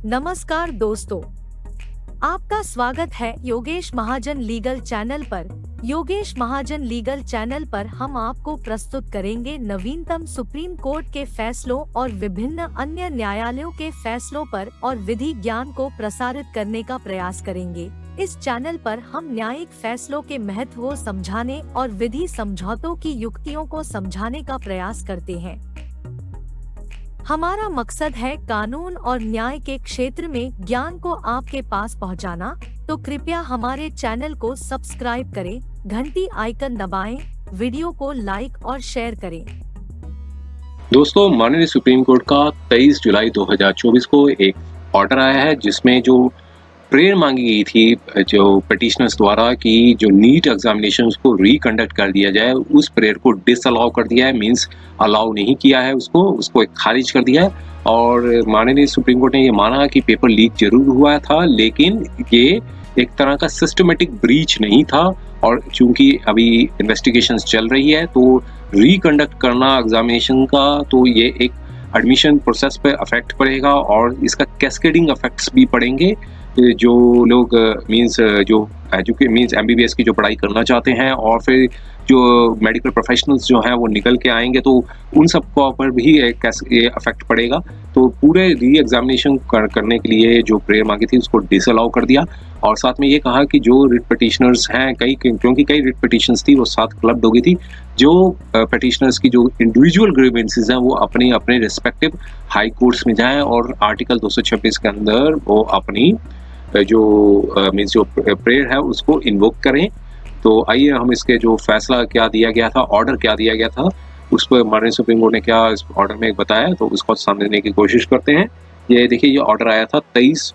नमस्कार दोस्तों, आपका स्वागत है योगेश महाजन लीगल चैनल पर। योगेश महाजन लीगल चैनल पर हम आपको प्रस्तुत करेंगे नवीनतम सुप्रीम कोर्ट के फैसलों और विभिन्न अन्य न्यायालयों के फैसलों पर और विधि ज्ञान को प्रसारित करने का प्रयास करेंगे। इस चैनल पर हम न्यायिक फैसलों के महत्व को समझाने और विधि समझौतों की युक्तियों को समझाने का प्रयास करते हैं। हमारा मकसद है कानून और न्याय के क्षेत्र में ज्ञान को आपके पास पहुंचाना, तो कृपया हमारे चैनल को सब्सक्राइब करें, घंटी आइकन दबाएं, वीडियो को लाइक और शेयर करें। दोस्तों, माननीय सुप्रीम कोर्ट का 23 जुलाई 2024 को एक ऑर्डर आया है जिसमें जो प्रेयर मांगी गई थी जो पिटिशनर्स द्वारा कि जो नीट एग्जामिनेशन को रिकंडक्ट कर दिया जाए, उस प्रेयर को डिसअलाउ कर दिया है। मींस अलाउ नहीं किया है, उसको एक खारिज कर दिया है। और माननीय सुप्रीम कोर्ट ने ये माना कि पेपर लीक जरूर हुआ था, लेकिन ये एक तरह का सिस्टमेटिक ब्रीच नहीं था। और चूंकि अभी इन्वेस्टिगेशंस चल रही है तो रिकंडक्ट करना एग्जामिनेशन का, तो ये एक एडमिशन प्रोसेस पे अफेक्ट पड़ेगा और इसका कैस्केडिंग इफेक्ट्स भी पड़ेंगे। जो लोग मींस MBBS की जो पढ़ाई करना चाहते हैं और फिर जो मेडिकल प्रोफेशनल्स जो हैं वो निकल के आएंगे, तो उन सब को पर भी ये अफेक्ट पड़ेगा। तो पूरे री एग्जामिनेशन करने के लिए जो प्रेयर मांगी थी उसको डिसअलाउ कर दिया। और साथ में ये कहा कि जो रिट पिटिशनर्स हैं, क्योंकि कई रिट पिटिशंस थी वो साथ क्लब्ड हो गई थी, जो पिटिशनर्स की जो इंडिविजुअल ग्रीवेंसेस हैं वो अपने अपने रिस्पेक्टिव हाई कोर्ट्स में जाएं और आर्टिकल 226 के अंदर वो अपनी जो प्रेयर है उसको इन्वोक करें। तो आइए हम इसके जो फैसला क्या दिया गया था, ऑर्डर क्या दिया गया था, उस पर माननीय सुप्रीम कोर्ट ने क्या इस ऑर्डर में बताया, तो उसको सामने देने की कोशिश करते हैं। ये देखिए, ये ऑर्डर आया था 23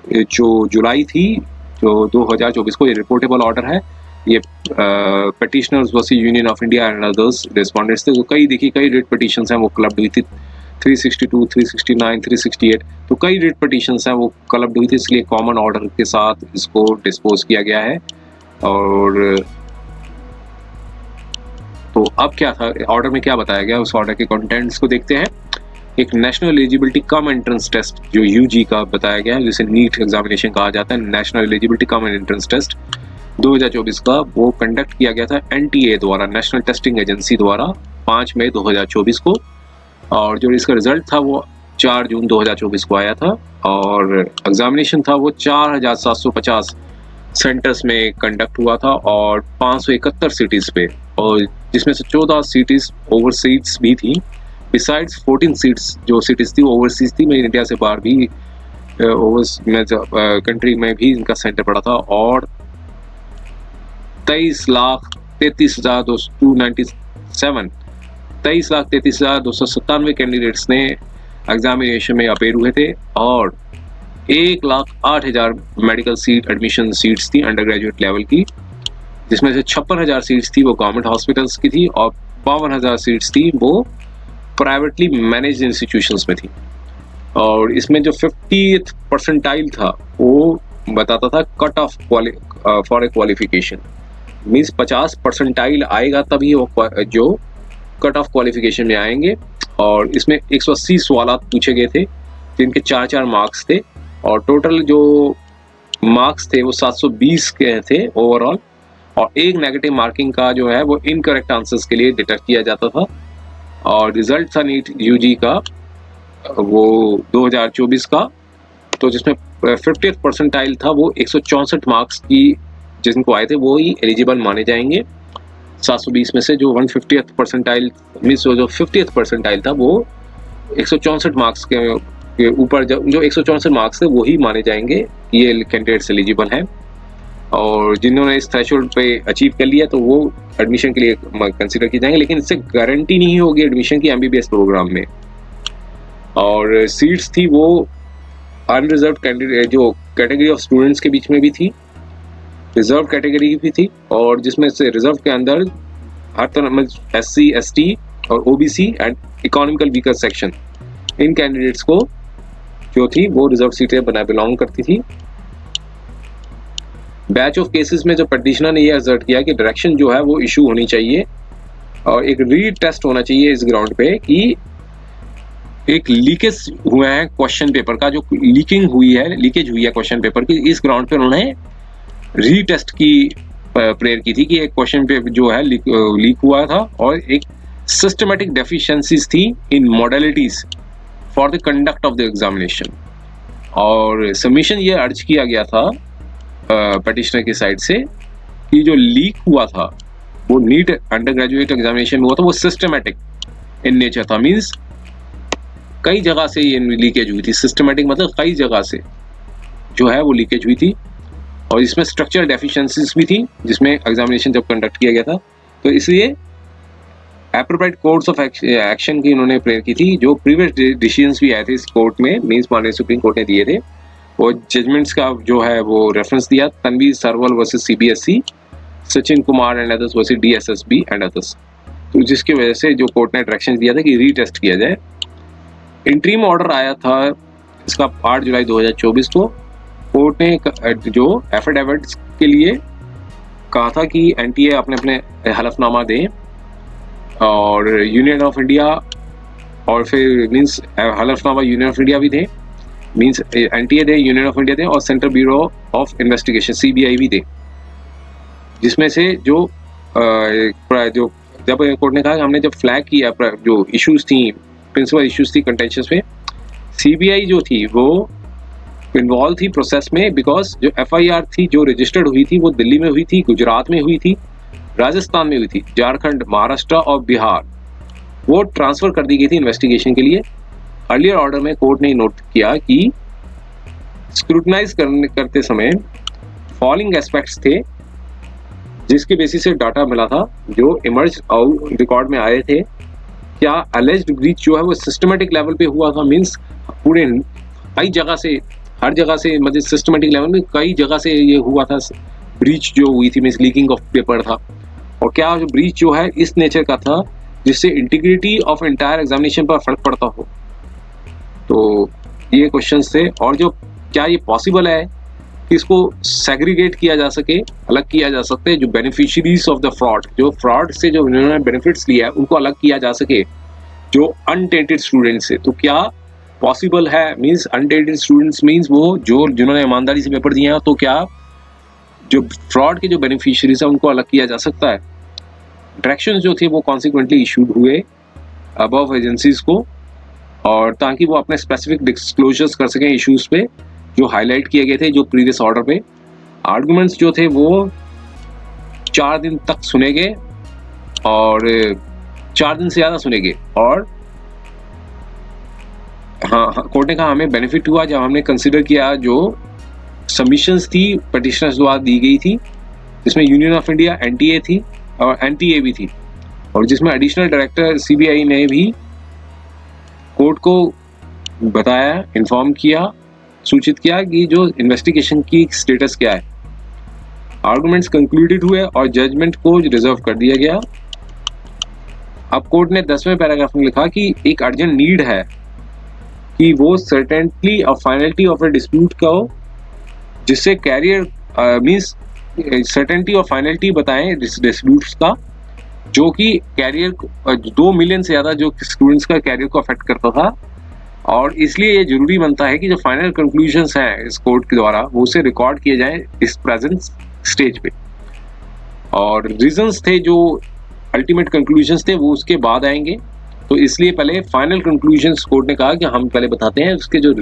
जो जुलाई थी जो 2024 को। ये रिपोर्टेबल ऑर्डर है। ये petitioners versus union of India and others respondents थे। तो कई रिट पिटिशंस हैं वो क्लब्ड हुई थी, 362, 369, 368। तो कई रिट पिटिशंस हैं वो क्लब्ड हुई थी, इसलिए कॉमन ऑर्डर के साथ इसको डिस्पोज किया गया है। और तो अब क्या था ऑर्डर में, क्या बताया गया, उस ऑर्डर के कंटेंट्स को देखते हैं। एक national eligibility cum entrance test जो UG का बताया गया है, जिसे नीट एग्जामिनेशन कहा जाता है, national eligibility cum entrance test 2024 का, वो कंडक्ट किया गया था NTA द्वारा, नेशनल टेस्टिंग एजेंसी द्वारा 5 मई 2024 को। और जो इसका रिजल्ट था वो 4 जून 2024 को आया था। और एग्जामिनेशन था वो 4750 सेंटर्स में कंडक्ट हुआ था और 571 सिटीज पे, और जिसमें से 14 सिटीज ओवरसीज भी थी। बिसाइड्स 14 सीट्स जो सिटीज थी ओवरसीज थी, मेरी इंडिया से बाहर भी कंट्री में भी इनका सेंटर पड़ा था। और 23,33,297 कैंडिडेट्स ने एग्जामिनेशन में अपेयर हुए थे। और 1,08,000 मेडिकल सीट एडमिशन सीट्स थी अंडर ग्रेजुएट लेवल की, जिसमें से 56,000 सीट्स थी वो गवर्नमेंट हॉस्पिटल्स की थी और 52,000 सीट्स थी वो प्राइवेटली मैनेज्ड इंस्टीट्यूशंस में थी। और इसमें जो 50th परसेंटाइल था वो बताता था cut off for a qualification. Means 50 percentile आएगा तभी वो जो कट ऑफ क्वालिफिकेशन में आएंगे। और इसमें 180 सवाल पूछे गए थे जिनके 4-4 मार्क्स थे, और टोटल जो मार्क्स थे वो 720 के थे ओवरऑल। और एक नेगेटिव मार्किंग का जो है वो इनकरेक्ट आंसर्स के लिए डिटेक्ट किया जाता था। और रिजल्ट था नीट UG का वो 2024 का, तो जिसमें 50th परसेंटाइल था वो 164 मार्क्स की जिनको आए थे वो ही एलिजिबल माने जाएंगे 720 में से। जो 150th परसेंटाइल मीन्स जो 50th परसेंटाइल था वो 164 मार्क्स के ऊपर जो 164 मार्क्स थे वो ही माने जाएंगे, ये कैंडिडेट्स एलिजिबल हैं। और जिन्होंने इस थ्रेशोल्ड पे अचीव कर लिया तो वो एडमिशन के लिए कंसीडर किए जाएंगे, लेकिन इससे गारंटी नहीं होगी एडमिशन की MBBS प्रोग्राम में। और सीट्स थी वो अनरिजर्व कैंडिडेट जो कैटेगरी ऑफ स्टूडेंट्स के बीच में भी थी, रिजर्व कैटेगरी भी थी, और जिसमें से रिजर्व के अंदर हर तरह SC, ST और OBC and economical weaker section, in candidates को जो थी वो रिजर्व सीटें बिलोंग करती थी। बैच ऑफ केसेस में जो पिटिशनर ने ये असर्ट किया कि डायरेक्शन जो है वो इशू होनी चाहिए और एक री टेस्ट होना चाहिए इस ग्राउंड पे कि एक लीकेज हुआ है क्वेश्चन पेपर का, जो लीकेज हुई है क्वेश्चन पेपर की, इस ग्राउंड पे उन्होंने रीटेस्ट की प्रेयर की थी कि एक क्वेश्चन पेपर जो है लीक हुआ था और एक सिस्टमेटिक डेफिशिएंसीज थी in modalities for the conduct of the examination. और सबमिशन ये अर्ज किया गया था पिटिशनर की साइड से कि जो लीक हुआ था वो नीट अंडर ग्रेजुएट एग्जामिनेशन में हुआ था, वो सिस्टमेटिक इन नेचर था। मीन्स कई जगह से ये लीकेज हुई थी। सिस्टमेटिक मतलब कई जगह से जो है वो लीकेज हुई थी और इसमें स्ट्रक्चरल डेफिशिएंसीज भी थी जिसमें एग्जामिनेशन जब कंडक्ट किया गया था। तो इसलिए एप्रोप्रिएट कोर्स ऑफ एक्शन की उन्होंने प्रेयर की थी। जो प्रीवियस डिसीजंस भी आए थे इस कोर्ट में, मीन्स माननीय सुप्रीम कोर्ट ने दिए थे, वो जजमेंट्स का जो है वो रेफरेंस दिया, Tanvir Sarwal versus CBSE, Sachin Kumar and others versus DSSB and others. तो जिसकी वजह से जो कोर्ट ने डायरेक्शन दिया था कि रीटेस्ट किया जाए। इंटरिम ऑर्डर आया था इसका 8 जुलाई 2024 को। कोर्ट ने जो एफिडेविट्स के लिए कहा था कि NTA अपने अपने हलफनामा दें और यूनियन ऑफ इंडिया, और फिर मीन्स हलफनामा यूनियन ऑफ इंडिया भी दे, मीन्स NTA दे, यूनियन ऑफ इंडिया दे और Central Bureau of Investigation CBI भी दे। जिसमें से जो जब कोर्ट ने कहा कि हमने जब फ्लैग किया जो इश्यूज थी, प्रिंसिपल इश्यूज थी कंटेंशियस में, CBI जो थी वो इन्वॉल्व थी प्रोसेस में, बिकॉज जो FIR थी जो रजिस्टर्ड हुई थी वो दिल्ली में हुई थी, गुजरात में हुई थी, राजस्थान में हुई थी, झारखंड, महाराष्ट्र और बिहार, वो ट्रांसफर कर दी गई थी इन्वेस्टिगेशन के लिए। अर्लियर ऑर्डर में कोर्ट ने नोट किया कि स्क्रूटनाइज करते समय फॉलोइंग एस्पेक्ट्स थे जिसके बेसिस से डाटा मिला था, जो इमर्ज आउट रिकॉर्ड में आए थे। क्या अलेज्ड ब्रीच जो है वो सिस्टमेटिक लेवल पे हुआ था, मीन्स पूरे कई जगह से, हर जगह से, मतलब सिस्टमेटिक लेवल में कई जगह से ये हुआ था ब्रीच जो हुई थी, मीन्स लीकिंग ऑफ पेपर था। और क्या जो ब्रीच जो है इस नेचर का था जिससे इंटीग्रिटी ऑफ एंटायर एग्जामिनेशन पर फर्क पड़ता हो। तो ये क्वेश्चंस थे। और जो क्या ये पॉसिबल है कि इसको सेग्रीगेट किया जा सके, अलग किया जा सकते हैं, जो बेनिफिशियरीज ऑफ द फ्रॉड, जो फ्रॉड से जो उन्होंने बेनिफिट्स लिया है उनको अलग किया जा सके जो अनटेंटेड स्टूडेंट्स से। तो क्या पॉसिबल है, मीन्स अनटेंटेड स्टूडेंट्स मीन्स वो जो जिन्होंने ईमानदारी से पेपर दिए हैं, तो क्या जो फ्रॉड के जो बेनिफिशियरीज है उनको अलग किया जा सकता है। डायरेक्शंस जो थे वो कॉन्सिक्वेंटली इशूड हुए अबव एजेंसीज को, और ताकि वो अपने स्पेसिफिक डिस्क्लोजर्स कर सकें इश्यूज पे जो हाईलाइट किए गए थे जो प्रीवियस ऑर्डर पे। आर्गुमेंट्स जो थे वो 4 दिन तक सुने गए और 4 दिन से ज़्यादा सुने गए। और हाँ, कोर्ट ने कहा हमें बेनिफिट हुआ जब हमने कंसिडर किया जो सबमिशंस थी पिटिशनर्स द्वारा दी गई थी, जिसमें यूनियन ऑफ इंडिया, NTA थी और NTA भी थी, और जिसमें एडिशनल डायरेक्टर CBI ने भी कोर्ट को बताया, इन्फॉर्म किया, सूचित किया कि जो इन्वेस्टिगेशन की स्टेटस क्या है। आर्गुमेंट्स कंक्लूडेड हुए और जजमेंट को रिजर्व कर दिया गया। अब कोर्ट ने 10वें पैराग्राफ में लिखा कि एक अर्जेंट नीड है कि वो सर्टेनिटी और फाइनलिटी ऑफ ए डिस्प्यूट को, जिससे कैरियर मींस सर्टेनिटी और फाइनलिटी बताएं डिस्प्यूट्स का, जो कि कैरियर 2 मिलियन से ज़्यादा जो स्टूडेंट्स का कैरियर को अफेक्ट करता था। और इसलिए ये जरूरी बनता है कि जो फाइनल कंक्लूजन्स हैं इस कोर्ट के द्वारा वो उसे रिकॉर्ड किए जाएं इस प्रेजेंट स्टेज पे। और रीजंस थे जो अल्टीमेट कंक्लूजन्स थे वो उसके बाद आएंगे। तो इसलिए पहले फाइनल कंक्लूजन्स कोर्ट ने कहा कि हम पहले बताते हैं उसके जो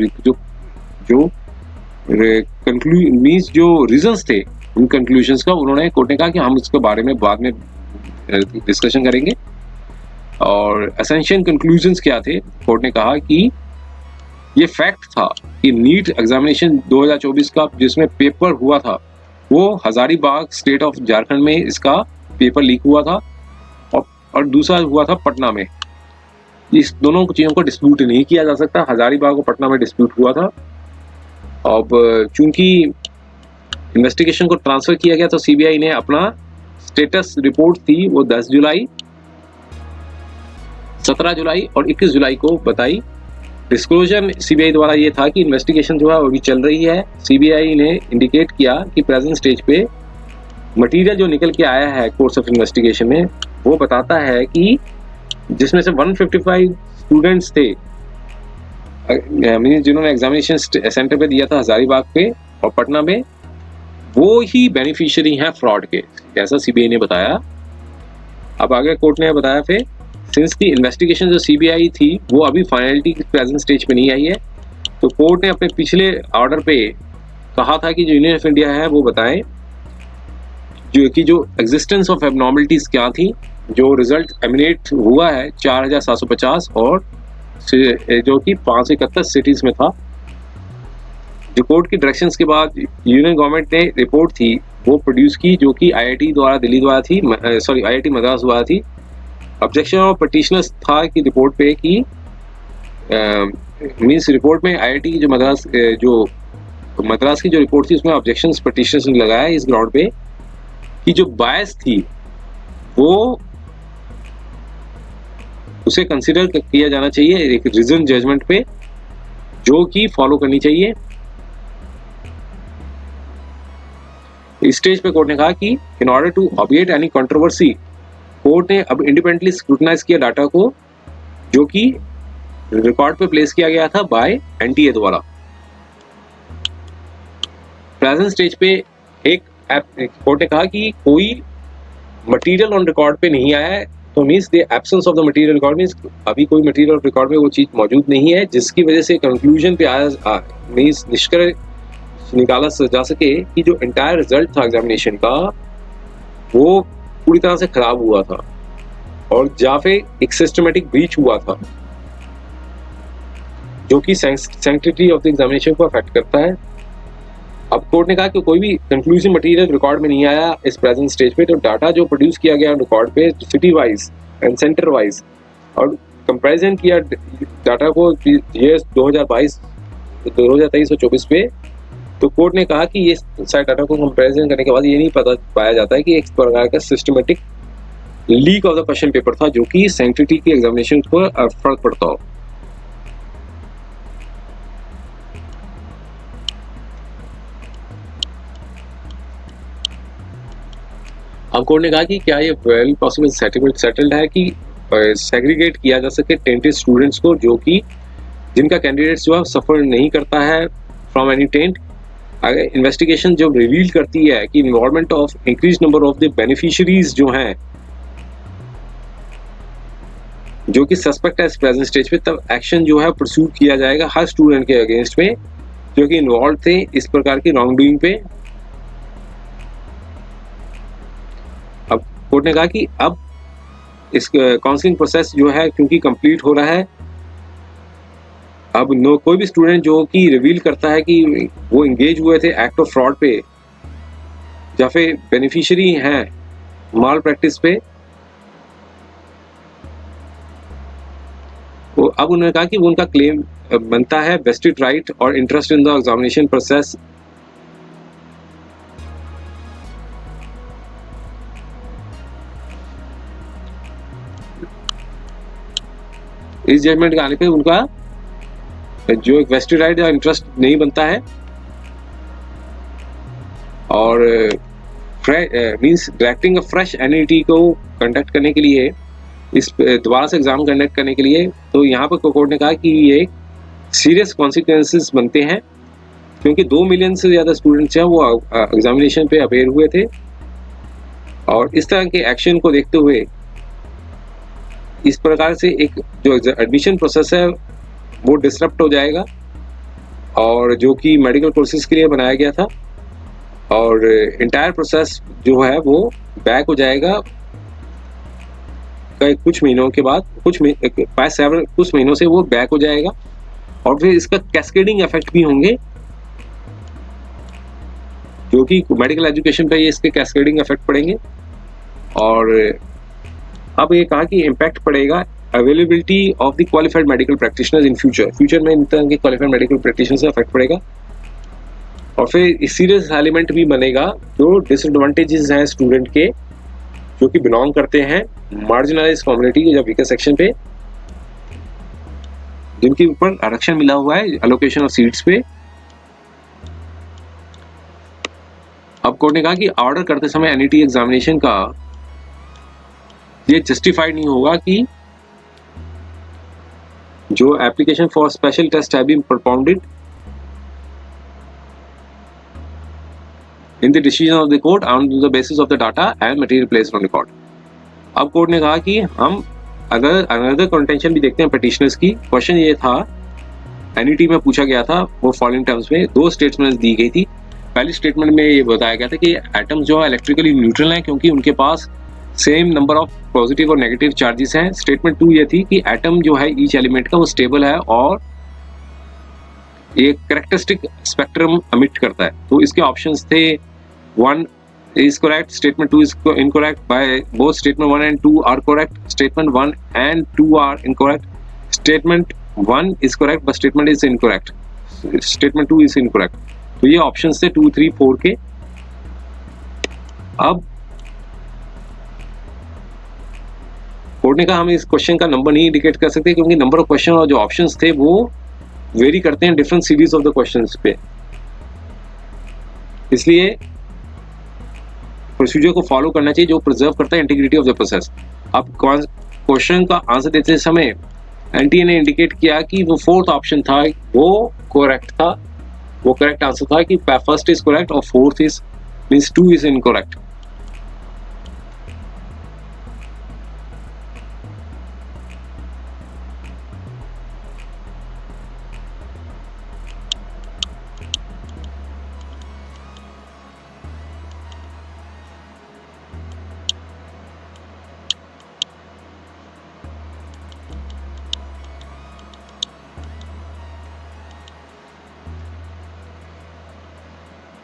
मीन्स जो रीजंस थे उन कंक्लूजन्स का, उन्होंने कोर्ट ने कहा कि हम उसके बारे में बाद में डिस्कशन करेंगे। और एसेंशियल कंक्लूजन्स क्या थे, कोर्ट ने कहा कि ये फैक्ट था कि नीट एग्जामिनेशन 2024 का जिसमें पेपर हुआ था वो हजारीबाग स्टेट ऑफ झारखंड में इसका पेपर लीक हुआ था, और दूसरा हुआ था पटना में। इस दोनों चीज़ों को डिस्प्यूट नहीं किया जा सकता। हजारीबाग और पटना में डिस्प्यूट हुआ था। अब चूंकि इन्वेस्टिगेशन को ट्रांसफर किया गया तो CBI ने अपना स्टेटस रिपोर्ट थी वो 10 जुलाई, 17 जुलाई और 21 जुलाई को बताई। डिस्क्लोजर CBI द्वारा ये था कि इन्वेस्टिगेशन जो है वो भी चल रही है। CBI ने इंडिकेट किया कि प्रेजेंट स्टेज पे मटेरियल जो निकल के आया है कोर्स ऑफ इन्वेस्टिगेशन में वो बताता है कि जिसमें से 155 स्टूडेंट्स थे मीन्स जिन्होंने एग्जामिनेशन सेंटर पे दिया था हजारीबाग पे और पटना में, वो ही बेनिफिशियरी हैं फ्रॉड के, ऐसा सीबीआई ने बताया। अब आगे कोर्ट ने बताया फिर, सिंस दी इन्वेस्टिगेशन जो सीबीआई थी वो अभी फाइनलिटी की प्रेजेंट स्टेज पे नहीं आई है, तो कोर्ट ने अपने पिछले ऑर्डर पे कहा था कि जो यूनियन ऑफ इंडिया है वो बताएं जो एग्जिस्टेंस ऑफ एबनॉर्मलिटीज क्या थी, जो रिजल्ट एमिनेट हुआ है 4750 और जो कि 571 सिटीज में था। रिपोर्ट की डायरेक्शंस के बाद यूनियन गवर्नमेंट ने रिपोर्ट थी वो प्रोड्यूस की, जो कि आईआईटी द्वारा दिल्ली द्वारा थी, सॉरी आईआईटी मद्रास द्वारा थी। ऑब्जेक्शन और पटिशनर्स था कि रिपोर्ट पे कि मींस रिपोर्ट में आईआईटी की जो मद्रास की जो रिपोर्ट थी उसमें ऑब्जेक्शंस पटिशनर्स ने लगाया इस ग्राउंड पे कि जो बायस थी वो उसे कंसिडर किया जाना चाहिए एक रीजन जजमेंट पे, जो कि फॉलो करनी चाहिए। इस स्टेज पे कोर्ट ने कहा कि in order to obviate any controversy, court ने अब इंडिपेंडेंटली स्क्रूटनाइज किया डाटा को जो कि रिकॉर्ड पे प्लेस किया गया था बाय एनटीए द्वारा। प्रेजेंट स्टेज पे एक कोर्ट ने कहा कि कोई मटेरियल ऑन रिकॉर्ड पे नहीं आया है, तो means the absence of the material record means अभी कोई मटेरियल रिकॉर्ड में वो चीज मौजूद नहीं है, जिसकी वजह से कंक्लूजन पे आया मीन्स निष्कर्ष निकाला जा सके कि जो एंटायर रिजल्ट था एग्जामिनेशन का वो पूरी तरह से खराब हुआ था और या फिर एक सिस्टमेटिक ब्रीच हुआ था जो कि सैंक्टिटी ऑफ द एग्जामिनेशन को अफेक्ट करता है। अब कोर्ट ने कहा कि कोई भी कंक्लूसिव मटेरियल रिकॉर्ड में नहीं आया इस प्रेजेंट स्टेज पे, तो डाटा जो प्रोड्यूस किया गया रिकॉर्ड पे city wise and centre wise और कंपैरिजन किया डाटा को ईयर्स 2022 2023 और 24 पे, तो कोर्ट ने कहा कि ये सारे डाटा को कंपैरिजन करने के बाद ये नहीं पता पाया जाता है कि एक प्रकार का systematic leak of the question paper था जो कि सैंक्टिटी की एग्जामिनेशन को फर्क पड़ता हो। अब कोर्ट ने कहा कि क्या ये वेल पॉसिबल सेटल्ड है कि सेग्रीगेट किया जा सके टेंटेड स्टूडेंट्स को, जो कि जिनका कैंडिडेट्स जो है सफर नहीं करता है फ्रॉम एनी टेंट। अगर इन्वेस्टिगेशन जब रिवील करती है कि involvement of increase number of the beneficiaries जो हैं जो कि सस्पेक्ट है इस प्रेजेंट स्टेज पे, तब एक्शन जो है परस्यू किया जाएगा हर स्टूडेंट के अगेंस्ट में जो कि इन्वॉल्व थे इस प्रकार की रॉन्ग डूइंग पे। अब कोर्ट ने कहा कि अब इस काउंसलिंग प्रोसेस जो है क्योंकि कंप्लीट हो रहा है, अब कोई भी स्टूडेंट जो कि रिवील करता है कि वो इंगेज हुए थे एक्ट ऑफ फ्रॉड पे या फिर बेनिफिशियरी हैं माल प्रैक्टिस पे, तो अब उन्होंने कहा कि वो उनका क्लेम बनता है वेस्टेड राइट और interest in the examination process. इस जजमेंट के आने पे उनका जो एक वेस्टेड राइट या इंटरेस्ट नहीं बनता है और मींस डायरेक्टिंग अ फ्रेश एनईटी को कंडक्ट करने के लिए, इस दोबारा से एग्जाम कंडक्ट करने के लिए, तो यहाँ पर कोर्ट ने कहा कि ये सीरियस कॉन्सिक्वेंसेस बनते हैं क्योंकि 2 मिलियन से ज़्यादा स्टूडेंट्स हैं वो एग्जामिनेशन पे अपेयर हुए थे और इस तरह के एक्शन को देखते हुए इस प्रकार से एक जो एडमिशन प्रोसेस है वो डिसरप्ट हो जाएगा और जो कि मेडिकल कोर्सेज के लिए बनाया गया था और इंटायर प्रोसेस जो है वो बैक हो जाएगा कुछ महीनों के बाद, कुछ महीनों से वो बैक हो जाएगा और फिर इसका कैस्केडिंग इफेक्ट भी होंगे जो कि मेडिकल एजुकेशन पे ये इसके कैस्केडिंग इफेक्ट पड़ेंगे। और अब ये कहा कि इम्पैक्ट पड़ेगा availability of the qualified medical practitioners in future में इन तरह के क्वालिफाइड मेडिकल प्रैक्टिशनर्स से इफेक्ट पड़ेगा और फिर सीरियस एलिमेंट भी बनेगा जो डिसएडवांटेजेस हैं स्टूडेंट के जो कि बिलोंग करते हैं मार्जिनलाइज्ड कम्युनिटी के, जब वीकर सेक्शन पे जिनके ऊपर आरक्षण मिला हुआ है एलोकेशन ऑफ सीट्स पे। अब कोर्ट ने कहा कि ऑर्डर करते समय एनईटी एग्जामिनेशन का ये जस्टिफाइड नहीं होगा कि जो application for special test have been propounded in the decision of the court on the basis of the data and material placed on record। अब कोर्ट ने कहा कि हम अगर अनदर कंटेंशन भी देखते हैं पिटिशनर्स की। क्वेश्चन ये था, एनईटी में पूछा गया था, वो फॉलोइंग टर्म्स में दो स्टेटमेंट्स दी गई थी। पहली स्टेटमेंट में ये बताया गया था कि एटम्स जो है इलेक्ट्रिकली न्यूट्रल हैं क्योंकि उनके पास सेम नंबर ऑफ पॉजिटिव और नेगेटिव चार्जेस हैं। स्टेटमेंट 2 ये थी कि एटम जो है ईच एलिमेंट का वो स्टेबल है और एक कैरेक्टरिस्टिक स्पेक्ट्रम एमिट करता है। तो इसके ऑप्शंस थे 1 is correct, statement 2 is incorrect, by both statement 1 and 2 are correct, statement 1 and 2 are incorrect, statement 1 is correct but statement is incorrect, statement 2 is incorrect। तो ये ऑप्शंस थे 2, 3, 4 के। अब कोर्ट ने कहा हम इस क्वेश्चन का नंबर नहीं इंडिकेट कर सकते क्योंकि नंबर ऑफ क्वेश्चन और जो ऑप्शंस थे वो वेरी करते हैं different series of the questions पे, इसलिए प्रोसीजर को फॉलो करना चाहिए जो प्रिजर्व करता है इंटीग्रिटी ऑफ द प्रोसेस। अब क्वेश्चन का आंसर देते समय एनटीए ने इंडिकेट किया कि वो फोर्थ ऑप्शन था वो करेक्ट था, वो करेक्ट आंसर था कि फर्स्ट इज करेक्ट और fourth is means 2 is incorrect.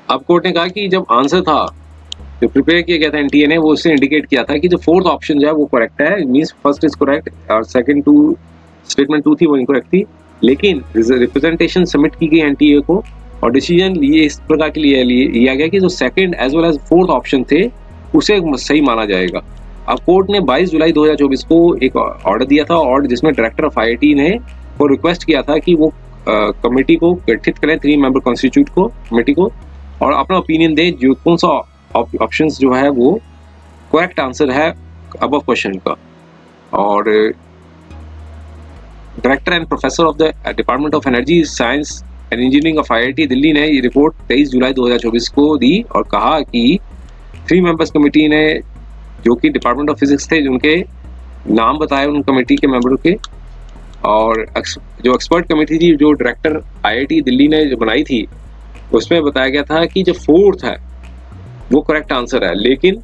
अब कोर्ट ने कहा कि जब आंसर था जो प्रिपेयर किया गया था एनटीए ने, वो उससे इंडिकेट किया था कि जो फोर्थ ऑप्शन जो है वो करेक्ट है, मींस फर्स्ट इज करेक्ट और सेकंड 2 स्टेटमेंट 2 थी वो इनकरेक्ट थी। लेकिन रिप्रेजेंटेशन सबमिट की गई एनटीए को और डिसीजन लिए इस प्रकार के लिए लिया गया कि जो second as well as fourth option थे उसे सही माना जाएगा। अब कोर्ट ने 22 जुलाई 2024 को एक ऑर्डर दिया था और जिसमें डायरेक्टर ऑफ आईआईटी ने वो रिक्वेस्ट किया था कि वो कमेटी को गठित करें, 3 मेंबर कॉन्स्टिट्यूट को कमेटी को, और अपना ओपिनियन दे जो कौन सा ऑप्शंस जो है वो करेक्ट आंसर है अबव क्वेश्चन का। और director and professor of the department of energy science and engineering of IIT Delhi ने ये रिपोर्ट 23 जुलाई 2024 को दी और कहा कि 3 मेंबर्स कमेटी ने जो कि डिपार्टमेंट ऑफ फिजिक्स थे उनके नाम बताए उन कमेटी के मेंबरों के, और जो एक्सपर्ट कमेटी थी जो डायरेक्टर आईआईटी दिल्ली ने जो बनाई थी उसमें बताया गया था कि जो फोर्थ है वो करेक्ट आंसर है, लेकिन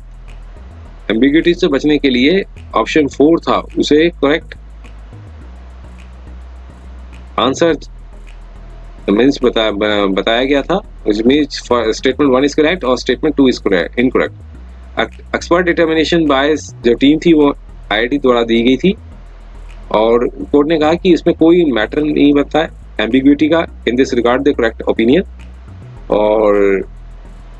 एम्बिग्यूटी से बचने के लिए ऑप्शन 4 था उसे करेक्ट आंसर मीन्स बताया गया था, स्टेटमेंट 1 इज करेक्ट और statement 2 is incorrect. Expert determination by जो टीम थी वो आईआईटी द्वारा दी गई थी और कोर्ट ने कहा कि इसमें कोई मैटर नहीं बनता है एम्बिग्यूटी का in this regard the correct opinion, और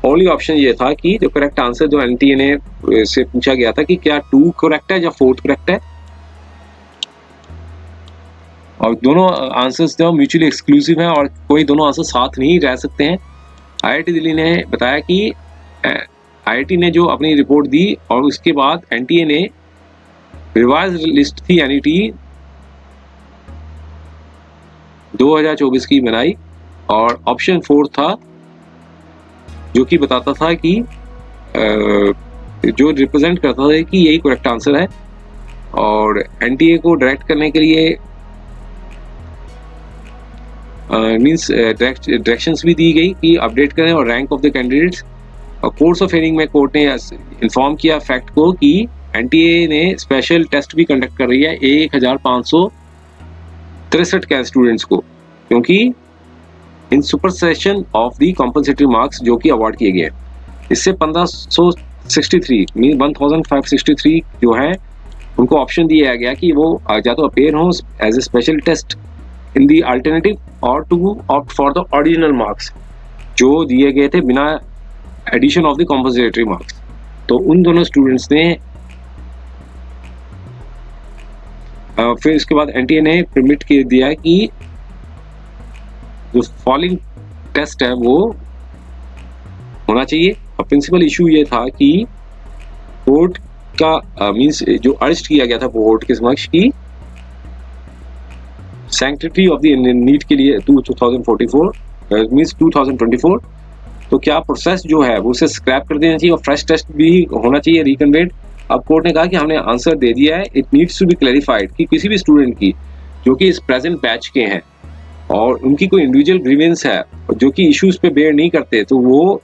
ओनली ऑप्शन ये था कि जो करेक्ट आंसर जो एनटीए ने से पूछा गया था कि क्या 2 करेक्ट है या 4th करेक्ट है, और दोनों आंसर्स जो म्यूचुअली एक्सक्लूसिव हैं और कोई दोनों आंसर साथ नहीं रह सकते हैं। आईआईटी दिल्ली ने बताया कि आईआईटी ने जो अपनी रिपोर्ट दी और उसके बाद एनटीए ने रिवाइज लिस्ट थी एनईटी 2024 की बनाई और ऑप्शन 4 था जो कि बताता था कि जो रिप्रेजेंट करता था कि यही करेक्ट आंसर है, और एनटीए को डायरेक्ट करने के लिए मींस डायरेक्शंस भी दी गई कि अपडेट करें और रैंक ऑफ द कैंडिडेट्स। और कोर्स ऑफ हियरिंग में कोर्ट ने इन्फॉर्म किया फैक्ट को कि एनटीए ने स्पेशल टेस्ट भी कंडक्ट कर रही है 1563 के स्टूडेंट्स को, क्योंकि in supersession of the compensatory marks जो कि अवार्ड किए गए। इससे 1563 मीन 1563 जो है उनको ऑप्शन दिया गया कि वो या तो अपेयर हों as a special test in the alternative और to opt for the original marks जो दिए गए थे बिना addition of the compensatory marks. तो उन दोनों स्टूडेंट्स ने फिर इसके बाद एनटीए ने परमिट कर दिया कि जो फॉलोइंग टेस्ट है वो होना चाहिए। और प्रिंसिपल इशू ये था कि कोर्ट का मींस जो अर्ज किया गया था कोर्ट के समक्ष की सैंक्टिटी ऑफ द नीट के लिए 2044 मींस 2024, तो क्या प्रोसेस जो है वो उसे स्क्रैप कर देना चाहिए और फ्रेश टेस्ट भी होना चाहिए रिकन्वेड। अब कोर्ट ने कहा कि हमने आंसर दे दिया है, it needs to be clarified कि किसी भी स्टूडेंट की जो कि इस प्रेजेंट बैच के हैं और उनकी कोई इंडिविजुअल ग्रीवेंस है जो कि इश्यूज पे बेयर नहीं करते, तो वो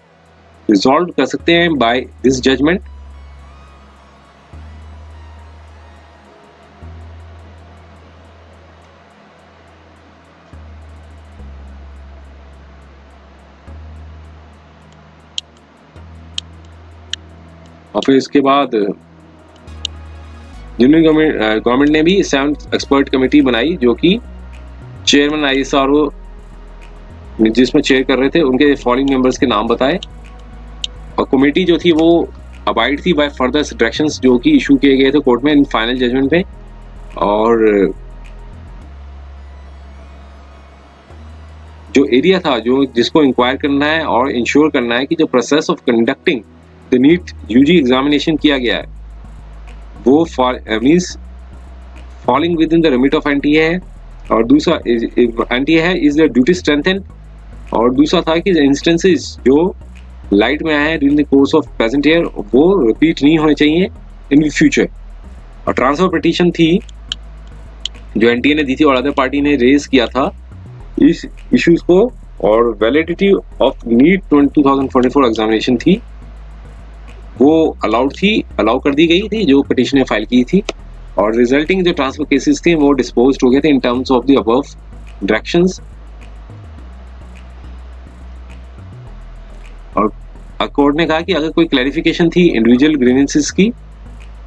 रिजॉल्व कर सकते हैं बाय दिस जजमेंट। और फिर इसके बाद यूनियन गवर्नमेंट ने भी 7th एक्सपर्ट कमेटी बनाई जो कि चेयरमैन ISRO जिसमें चेयर कर रहे थे उनके फॉलोइंग मेंबर्स के नाम बताए। और कमेटी जो थी वो अबाइड थी बाय फर्दर डायरेक्शंस जो कि इशू किए गए थे कोर्ट में इन फाइनल जजमेंट पे। और जो एरिया था जो जिसको इंक्वायर करना है और इंश्योर करना है कि जो process of conducting the NEET UG examination किया गया है वो means falling within the remit of NTA है। और दूसरा NTA है इज द ड्यूटी स्ट्रेंथन। और दूसरा था कि इंस्टेंसेस जो लाइट में आए हैं during the course of present year वो रिपीट नहीं होने चाहिए इन फ्यूचर। और ट्रांसफर पिटीशन थी जो NTA ने दी थी और अदर पार्टी ने रेज किया था इस इश्यूज को। और वैलिडिटी ऑफ नीट 2044 एग्जामिनेशन थी वो अलाउ कर दी गई थी जो पिटीशन ने फाइल की थी। और रिजल्टिंग जो ट्रांसफर केसेस थे वो डिस्पोज हो गए थे in terms of the above directions. और कोर्ट ने कहा कि अगर कोई क्लैरिफिकेशन थी इंडिविजुअल ग्रीवेंसेस की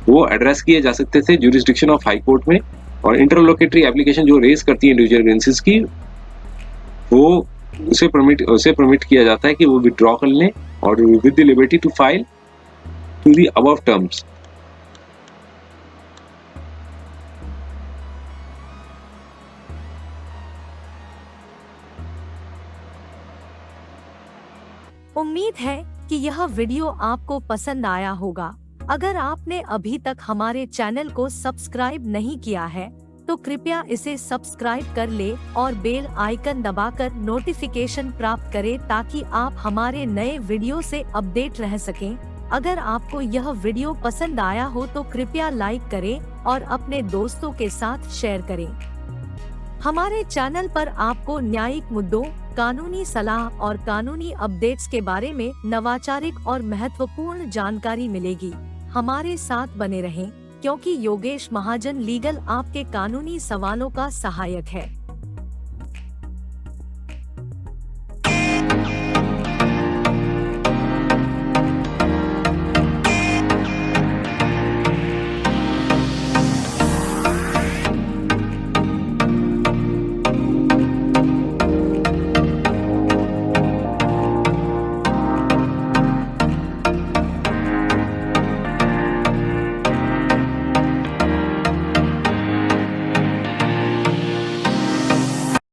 वो एड्रेस किए जा सकते थे ज्यूरिसडिक्शन ऑफ हाई कोर्ट में। और इंटरलोकेटरी एप्लीकेशन जो रेज करती है इंडिविजुअल ग्रीवेंसेस की वो उसे परमिट किया जाता है कि वो विथड्रॉ कर लें और with the liberty to file to the above terms. उम्मीद है कि यह वीडियो आपको पसंद आया होगा। अगर आपने अभी तक हमारे चैनल को सब्सक्राइब नहीं किया है तो कृपया इसे सब्सक्राइब कर ले और बेल आइकन दबाकर नोटिफिकेशन प्राप्त करें ताकि आप हमारे नए वीडियो से अपडेट रह सकें। अगर आपको यह वीडियो पसंद आया हो तो कृपया लाइक करें और अपने दोस्तों के साथ शेयर करें। हमारे चैनल पर आपको न्यायिक मुद्दों, कानूनी सलाह और कानूनी अपडेट्स के बारे में नवाचारिक और महत्वपूर्ण जानकारी मिलेगी। हमारे साथ बने रहें क्योंकि योगेश महाजन लीगल आपके कानूनी सवालों का सहायक है।